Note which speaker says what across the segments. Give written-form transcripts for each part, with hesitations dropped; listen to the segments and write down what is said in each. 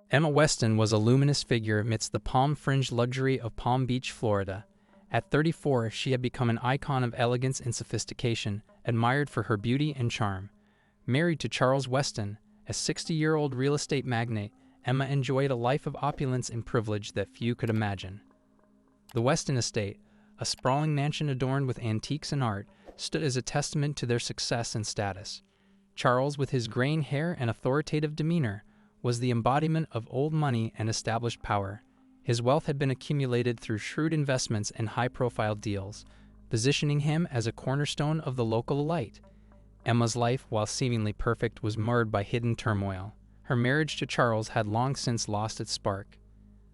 Speaker 1: Emma Weston was a luminous figure amidst the palm-fringed luxury of Palm Beach, Florida. At 34, she had become an icon of elegance and sophistication, admired for her beauty and charm. Married to Charles Weston, a 60-year-old real estate magnate, Emma enjoyed a life of opulence and privilege that few could imagine. The Weston estate, a sprawling mansion adorned with antiques and art, stood as a testament to their success and status. Charles, with his graying hair and authoritative demeanor, was the embodiment of old money and established power. His wealth had been accumulated through shrewd investments and high-profile deals, positioning him as a cornerstone of the local elite. Emma's life, while seemingly perfect, was marred by hidden turmoil. Her marriage to Charles had long since lost its spark.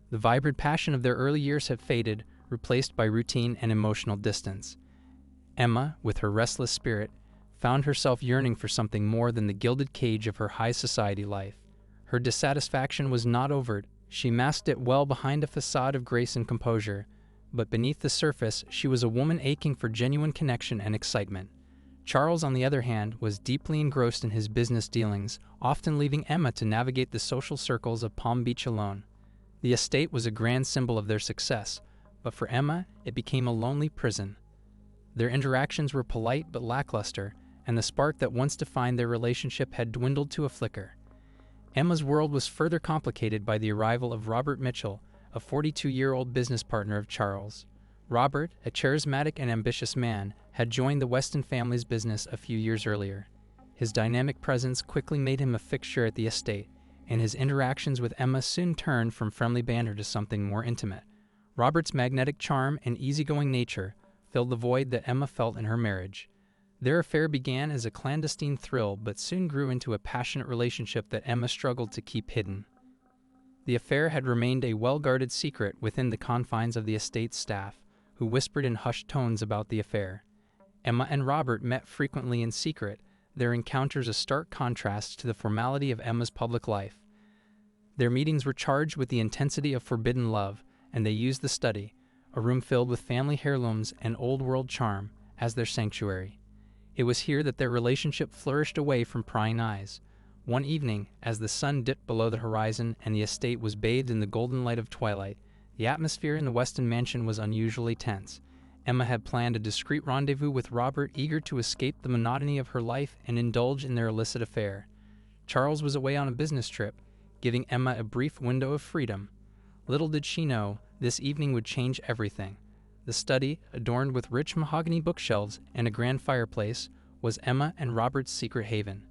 Speaker 1: The vibrant passion of their early years had faded, replaced by routine and emotional distance. Emma, with her restless spirit, found herself yearning for something more than the gilded cage of her high society life. Her dissatisfaction was not overt. She masked it well behind a facade of grace and composure, but beneath the surface she was a woman aching for genuine connection and excitement. Charles, on the other hand, was deeply engrossed in his business dealings, often leaving Emma to navigate the social circles of Palm Beach alone. The estate was a grand symbol of their success, but for Emma, it became a lonely prison. Their interactions were polite but lackluster, and the spark that once defined their relationship had dwindled to a flicker. Emma's world was further complicated by the arrival of Robert Mitchell, a 42-year-old business partner of Charles. Robert, a charismatic and ambitious man, had joined the Weston family's business a few years earlier. His dynamic presence quickly made him a fixture at the estate, and his interactions with Emma soon turned from friendly banter to something more intimate. Robert's magnetic charm and easygoing nature filled the void that Emma felt in her marriage. Their affair began as a clandestine thrill but soon grew into a passionate relationship that Emma struggled to keep hidden. The affair had remained a well-guarded secret within the confines of the estate's staff, who whispered in hushed tones about the affair. Emma and Robert met frequently in secret, their encounters a stark contrast to the formality of Emma's public life. Their meetings were charged with the intensity of forbidden love, and they used the study, a room filled with family heirlooms and old-world charm, as their sanctuary. It was here that their relationship flourished away from prying eyes. One evening, as the sun dipped below the horizon and the estate was bathed in the golden light of twilight, the atmosphere in the Weston mansion was unusually tense. Emma had planned a discreet rendezvous with Robert, eager to escape the monotony of her life and indulge in their illicit affair. Charles was away on a business trip, giving Emma a brief window of freedom. Little did she know, this evening would change everything. The study, adorned with rich mahogany bookshelves and a grand fireplace, was Emma and Robert's secret haven.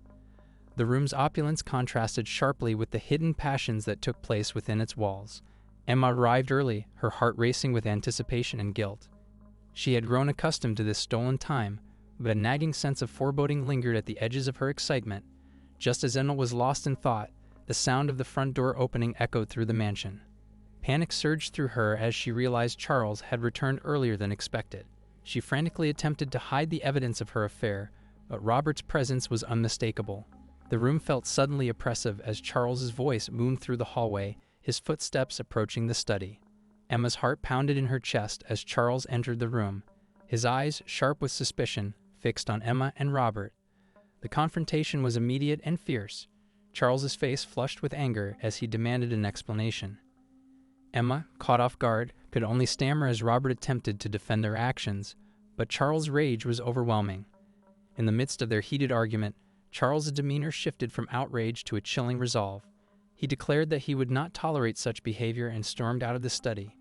Speaker 1: The room's opulence contrasted sharply with the hidden passions that took place within its walls. Emma arrived early, her heart racing with anticipation and guilt. She had grown accustomed to this stolen time, but a nagging sense of foreboding lingered at the edges of her excitement. Just as Emma was lost in thought, the sound of the front door opening echoed through the mansion. Panic surged through her as she realized Charles had returned earlier than expected. She frantically attempted to hide the evidence of her affair, but Robert's presence was unmistakable. The room felt suddenly oppressive as Charles's voice boomed through the hallway, his footsteps approaching the study. Emma's heart pounded in her chest as Charles entered the room, his eyes, sharp with suspicion, fixed on Emma and Robert. The confrontation was immediate and fierce. Charles's face flushed with anger as he demanded an explanation. Emma, caught off guard, could only stammer as Robert attempted to defend their actions, but Charles' rage was overwhelming. In the midst of their heated argument, Charles' demeanor shifted from outrage to a chilling resolve. He declared that he would not tolerate such behavior and stormed out of the study.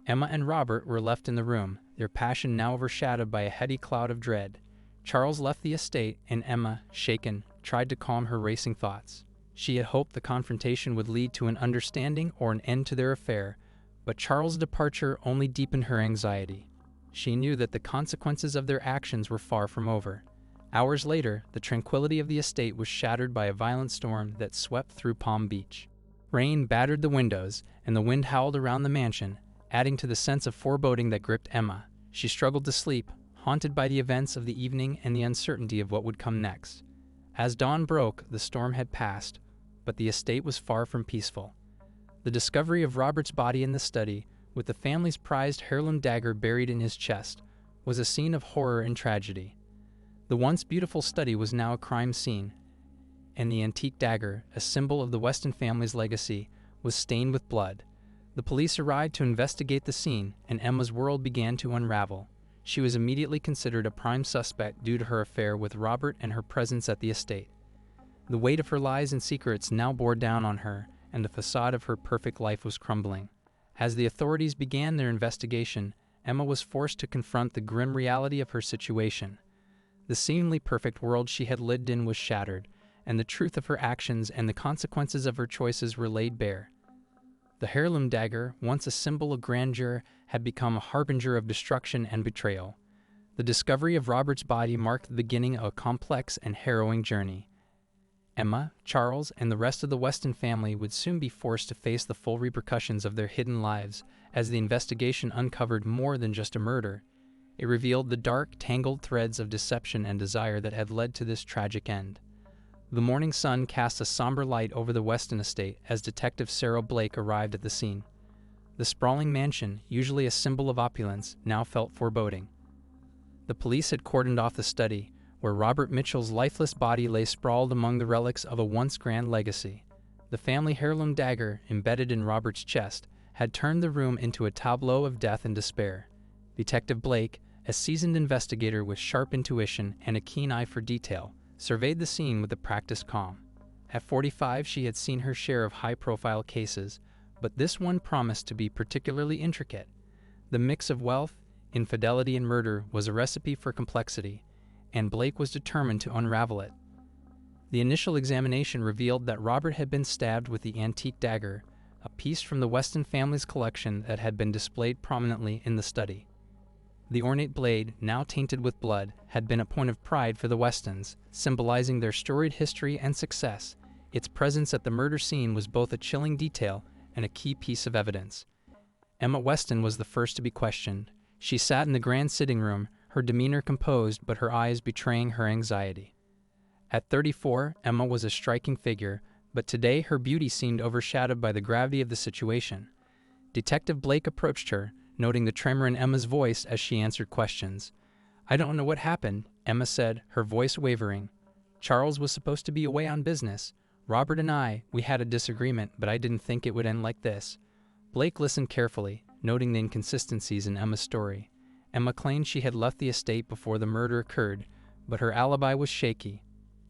Speaker 1: Emma and Robert were left in the room, their passion now overshadowed by a heady cloud of dread. Charles left the estate, and Emma, shaken, tried to calm her racing thoughts. She had hoped the confrontation would lead to an understanding or an end to their affair, but Charles' departure only deepened her anxiety. She knew that the consequences of their actions were far from over. Hours later, the tranquility of the estate was shattered by a violent storm that swept through Palm Beach. Rain battered the windows, and the wind howled around the mansion, adding to the sense of foreboding that gripped Emma. She struggled to sleep, haunted by the events of the evening and the uncertainty of what would come next. As dawn broke, the storm had passed, but the estate was far from peaceful. The discovery of Robert's body in the study, with the family's prized heirloom dagger buried in his chest, was a scene of horror and tragedy. The once beautiful study was now a crime scene. and the antique dagger, a symbol of the Weston family's legacy, was stained with blood. The police arrived to investigate the scene, and Emma's world began to unravel. She was immediately considered a prime suspect due to her affair with Robert and her presence at the estate. The weight of her lies and secrets now bore down on her, and the facade of her perfect life was crumbling. As the authorities began their investigation, Emma was forced to confront the grim reality of her situation. The seemingly perfect world she had lived in was shattered, and the truth of her actions and the consequences of her choices were laid bare. The heirloom dagger, once a symbol of grandeur, had become a harbinger of destruction and betrayal. The discovery of Robert's body marked the beginning of a complex and harrowing journey. Emma, Charles, and the rest of the Weston family would soon be forced to face the full repercussions of their hidden lives, as the investigation uncovered more than just a murder. It revealed the dark, tangled threads of deception and desire that had led to this tragic end. The morning sun cast a somber light over the Weston estate as Detective Sarah Blake arrived at the scene. The sprawling mansion, usually a symbol of opulence, now felt foreboding. The police had cordoned off the study, where Robert Mitchell's lifeless body lay sprawled among the relics of a once grand legacy. The family heirloom dagger, embedded in Robert's chest, had turned the room into a tableau of death and despair. Detective Blake, a seasoned investigator with sharp intuition and a keen eye for detail, surveyed the scene with a practiced calm. At 45, she had seen her share of high-profile cases, but this one promised to be particularly intricate. The mix of wealth, infidelity, and murder was a recipe for complexity, and Blake was determined to unravel it. The initial examination revealed that Robert had been stabbed with the antique dagger, a piece from the Weston family's collection that had been displayed prominently in the study. The ornate blade, now tainted with blood, had been a point of pride for the Westons, symbolizing their storied history and success. Its presence at the murder scene was both a chilling detail and a key piece of evidence. Emma Weston was the first to be questioned. She sat in the grand sitting room, her demeanor composed but her eyes betraying her anxiety. At 34, Emma was a striking figure, but today her beauty seemed overshadowed by the gravity of the situation. Detective Blake approached her, noting the tremor in Emma's voice as she answered questions. "I don't know what happened," Emma said, her voice wavering. "Charles was supposed to be away on business. Robert and we had a disagreement, but I didn't think it would end like this." Blake listened carefully, noting the inconsistencies in Emma's story. Emma claimed she had left the estate before the murder occurred, but her alibi was shaky.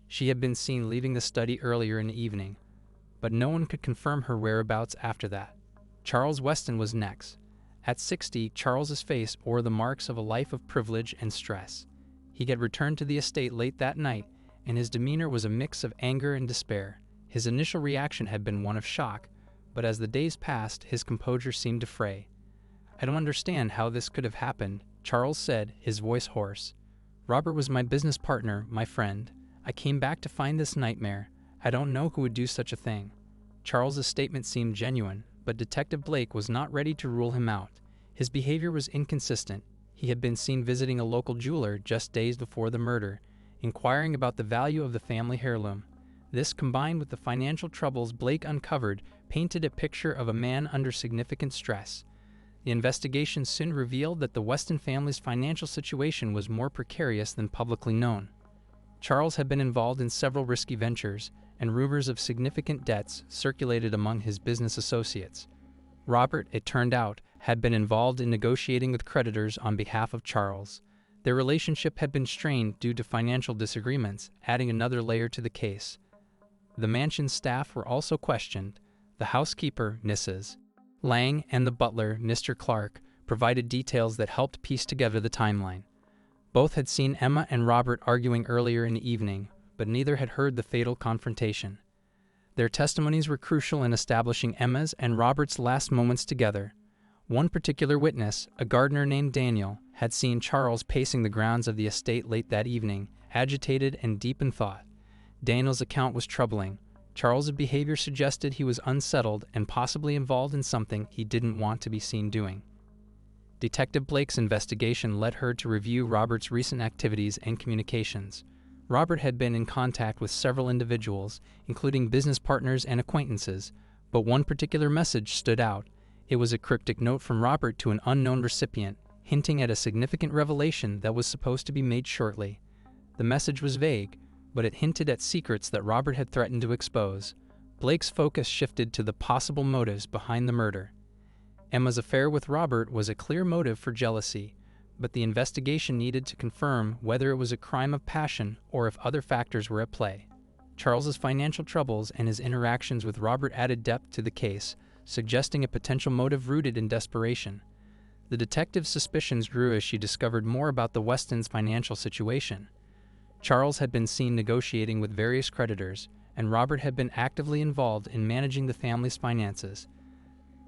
Speaker 1: She had been seen leaving the study earlier in the evening, but no one could confirm her whereabouts after that. Charles Weston was next. At 60, Charles's face bore the marks of a life of privilege and stress. He had returned to the estate late that night, and his demeanor was a mix of anger and despair. His initial reaction had been one of shock, but as the days passed, his composure seemed to fray. "I don't understand how this could have happened," Charles said, his voice hoarse. "Robert was my business partner, my friend. I came back to find this nightmare. I don't know who would do such a thing." Charles's statement seemed genuine, but Detective Blake was not ready to rule him out. His behavior was inconsistent. He had been seen visiting a local jeweler just days before the murder, inquiring about the value of the family heirloom. This, combined with the financial troubles Blake uncovered, painted a picture of a man under significant stress. The investigation soon revealed that the Weston family's financial situation was more precarious than publicly known. Charles had been involved in several risky ventures, and rumors of significant debts circulated among his business associates. Robert, it turned out, had been involved in negotiating with creditors on behalf of Charles. Their relationship had been strained due to financial disagreements, adding another layer to the case. The mansion's staff were also questioned. The housekeeper, Mrs. Lang, and the butler, Mr. Clark, provided details that helped piece together the timeline. Both had seen Emma and Robert arguing earlier in the evening, but neither had heard the fatal confrontation. Their testimonies were crucial in establishing Emma's and Robert's last moments together. One particular witness, a gardener named Daniel, had seen Charles pacing the grounds of the estate late that evening, agitated and deep in thought. Daniel's account was troubling. Charles's behavior suggested he was unsettled and possibly involved in something he didn't want to be seen doing. Detective Blake's investigation led her to review Robert's recent activities and communications. Robert had been in contact with several individuals, including business partners and acquaintances, but one particular message stood out. It was a cryptic note from Robert to an unknown recipient, hinting at a significant revelation that was supposed to be made shortly. The message was vague, but it hinted at secrets that Robert had threatened to expose. Blake's focus shifted to the possible motives behind the murder. Emma's affair with Robert was a clear motive for jealousy, but the investigation needed to confirm whether it was a crime of passion or if other factors were at play. Charles's financial troubles and his interactions with Robert added depth to the case, suggesting a potential motive rooted in desperation. The detective's suspicions grew as she discovered more about the Westons' financial situation. Charles had been seen negotiating with various creditors, and Robert had been actively involved in managing the family's finances.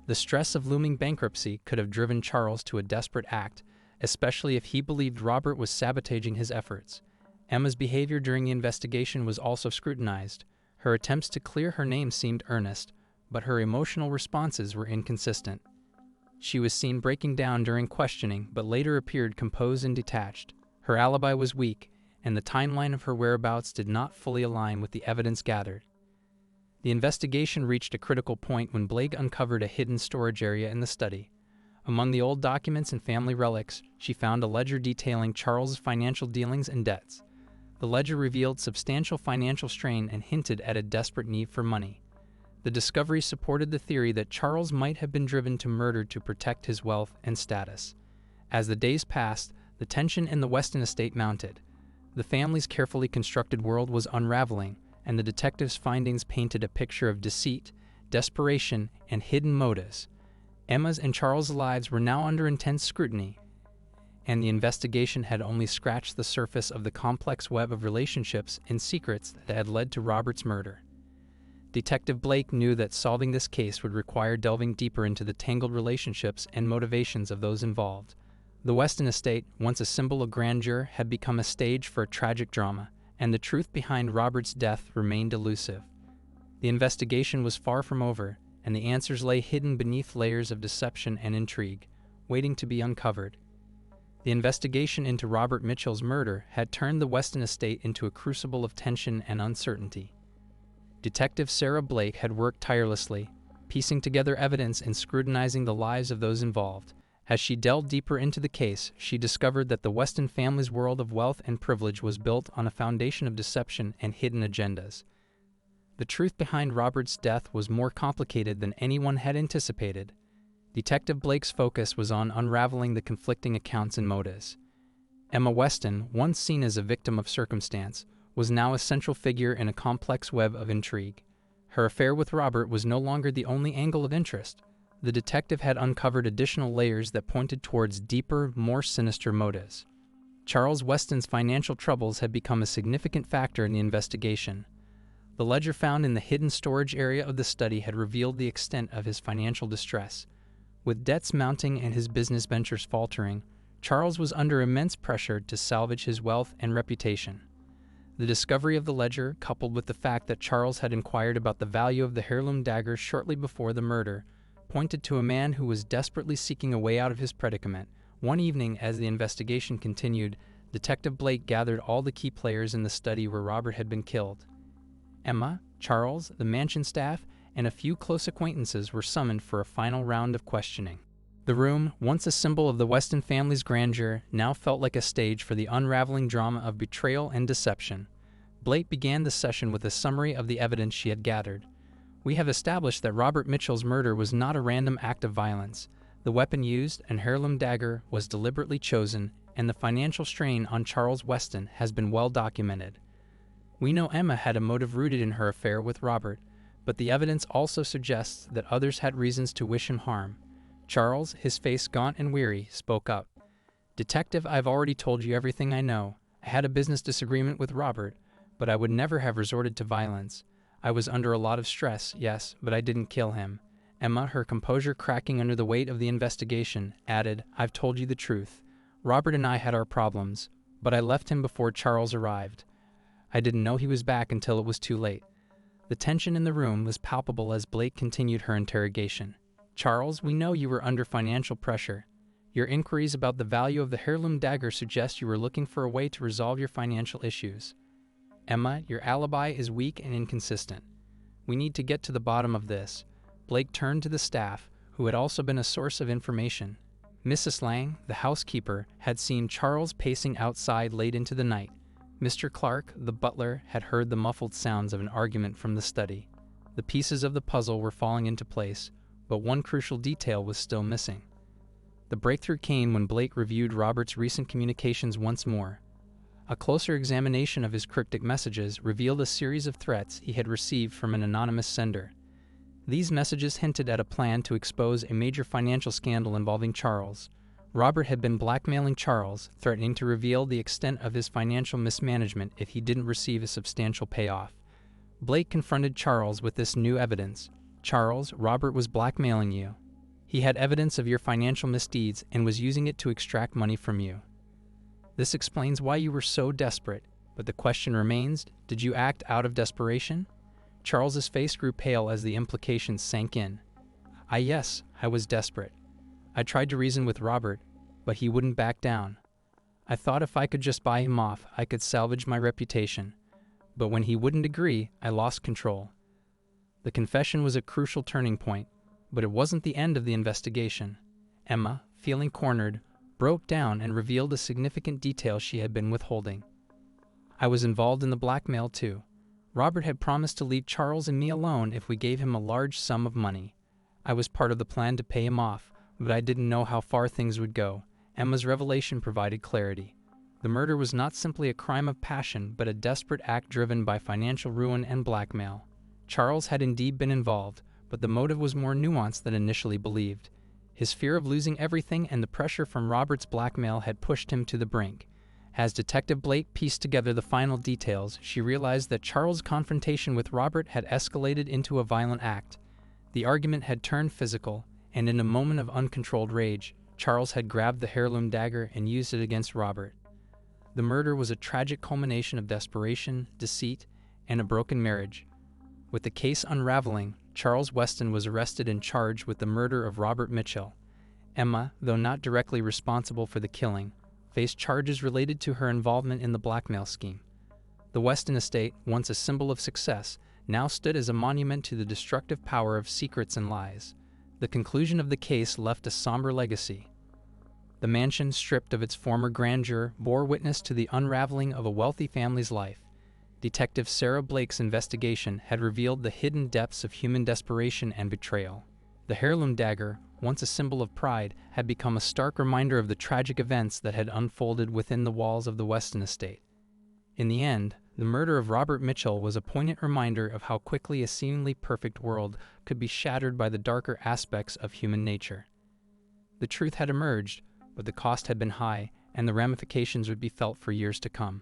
Speaker 1: The stress of looming bankruptcy could have driven Charles to a desperate act, especially if he believed Robert was sabotaging his efforts. Emma's behavior during the investigation was also scrutinized. Her attempts to clear her name seemed earnest, but her emotional responses were inconsistent. She was seen breaking down during questioning, but later appeared composed and detached. Her alibi was weak, and the timeline of her whereabouts did not fully align with the evidence gathered. The investigation reached a critical point when Blake uncovered a hidden storage area in the study. Among the old documents and family relics, she found a ledger detailing Charles's financial dealings and debts. The ledger revealed substantial financial strain and hinted at a desperate need for money. The discovery supported the theory that Charles might have been driven to murder to protect his wealth and status. As the days passed, the tension in the Weston estate mounted. The family's carefully constructed world was unraveling, and the detective's findings painted a picture of deceit, desperation, and hidden motives. Emma's and Charles' lives were now under intense scrutiny, and the investigation had only scratched the surface of the complex web of relationships and secrets that had led to Robert's murder. Detective Blake knew that solving this case would require delving deeper into the tangled relationships and motivations of those involved. The Weston estate, once a symbol of grandeur, had become a stage for a tragic drama, and the truth behind Robert's death remained elusive. The investigation was far from over, and the answers lay hidden beneath layers of deception and intrigue, waiting to be uncovered. The investigation into Robert Mitchell's murder had turned the Weston estate into a crucible of tension and uncertainty. Detective Sarah Blake had worked tirelessly, piecing together evidence and scrutinizing the lives of those involved. As she delved deeper into the case, she discovered that the Weston family's world of wealth and privilege was built on a foundation of deception and hidden agendas. The truth behind Robert's death was more complicated than anyone had anticipated. Detective Blake's focus was on unraveling the conflicting accounts and motives. Emma Weston, once seen as a victim of circumstance, was now a central figure in a complex web of intrigue. Her affair with Robert was no longer the only angle of interest. The detective had uncovered additional layers that pointed towards deeper, more sinister motives. Charles Weston's financial troubles had become a significant factor in the investigation. The ledger found in the hidden storage area of the study had revealed the extent of his financial distress. With debts mounting and his business ventures faltering, Charles was under immense pressure to salvage his wealth and reputation. The discovery of the ledger, coupled with the fact that Charles had inquired about the value of the heirloom dagger shortly before the murder, pointed to a man who was desperately seeking a way out of his predicament. One evening, as the investigation continued, Detective Blake gathered all the key players in the study where Robert had been killed. Emma, Charles, the mansion staff, and a few close acquaintances were summoned for a final round of questioning. The room, once a symbol of the Weston family's grandeur, now felt like a stage for the unraveling drama of betrayal and deception. Blake began the session with a summary of the evidence she had gathered. We have established that Robert Mitchell's murder was not a random act of violence. The weapon used, an heirloom dagger, was deliberately chosen, and the financial strain on Charles Weston has been well documented. We know Emma had a motive rooted in her affair with Robert, but the evidence also suggests that others had reasons to wish him harm. Charles, his face gaunt and weary, spoke up. "Detective, I've already told you everything I know. I had a business disagreement with Robert, but I would never have resorted to violence. I was under a lot of stress, yes, but I didn't kill him." Emma, her composure cracking under the weight of the investigation, added, "I've told you the truth. Robert and I had our problems, but I left him before Charles arrived. I didn't know he was back until it was too late." The tension in the room was palpable as Blake continued her interrogation. "Charles, we know you were under financial pressure. Your inquiries about the value of the heirloom dagger suggest you were looking for a way to resolve your financial issues. Emma, your alibi is weak and inconsistent. We need to get to the bottom of this." Blake turned to the staff, who had also been a source of information. Mrs. Lang, the housekeeper, had seen Charles pacing outside late into the night. Mr. Clark, the butler, had heard the muffled sounds of an argument from the study. The pieces of the puzzle were falling into place, but one crucial detail was still missing. The breakthrough came when Blake reviewed Robert's recent communications once more. A closer examination of his cryptic messages revealed a series of threats he had received from an anonymous sender. These messages hinted at a plan to expose a major financial scandal involving Charles. Robert had been blackmailing Charles, threatening to reveal the extent of his financial mismanagement if he didn't receive a substantial payoff. Blake confronted Charles with this new evidence. "Charles, Robert was blackmailing you. He had evidence of your financial misdeeds and was using it to extract money from you. This explains why you were so desperate, but the question remains, did you act out of desperation?" Charles's face grew pale as the implications sank in. Yes, I was desperate. I tried to reason with Robert, but he wouldn't back down. I thought if I could just buy him off, I could salvage my reputation. But when he wouldn't agree, I lost control. The confession was a crucial turning point, but it wasn't the end of the investigation. Emma, feeling cornered, broke down and revealed a significant detail she had been withholding. "I was involved in the blackmail too. Robert had promised to leave Charles and me alone if we gave him a large sum of money. I was part of the plan to pay him off, but I didn't know how far things would go." Emma's revelation provided clarity. The murder was not simply a crime of passion, but a desperate act driven by financial ruin and blackmail. Charles had indeed been involved, but the motive was more nuanced than initially believed. His fear of losing everything and the pressure from Robert's blackmail had pushed him to the brink. As Detective Blake pieced together the final details, she realized that Charles' confrontation with Robert had escalated into a violent act. The argument had turned physical, and in a moment of uncontrolled rage, Charles had grabbed the heirloom dagger and used it against Robert. The murder was a tragic culmination of desperation, deceit, and a broken marriage. With the case unraveling, Charles Weston was arrested and charged with the murder of Robert Mitchell. Emma, though not directly responsible for the killing, faced charges related to her involvement in the blackmail scheme. The Weston estate, once a symbol of success, now stood as a monument to the destructive power of secrets and lies. The conclusion of the case left a somber legacy. The mansion, stripped of its former grandeur, bore witness to the unraveling of a wealthy family's life. Detective Sarah Blake's investigation had revealed the hidden depths of human desperation and betrayal. The heirloom dagger, once a symbol of pride, had become a stark reminder of the tragic events that had unfolded within the walls of the Weston estate. In the end, the murder of Robert Mitchell was a poignant reminder of how quickly a seemingly perfect world could be shattered by the darker aspects of human nature. The truth had emerged, but the cost had been high, and the ramifications would be felt for years to come.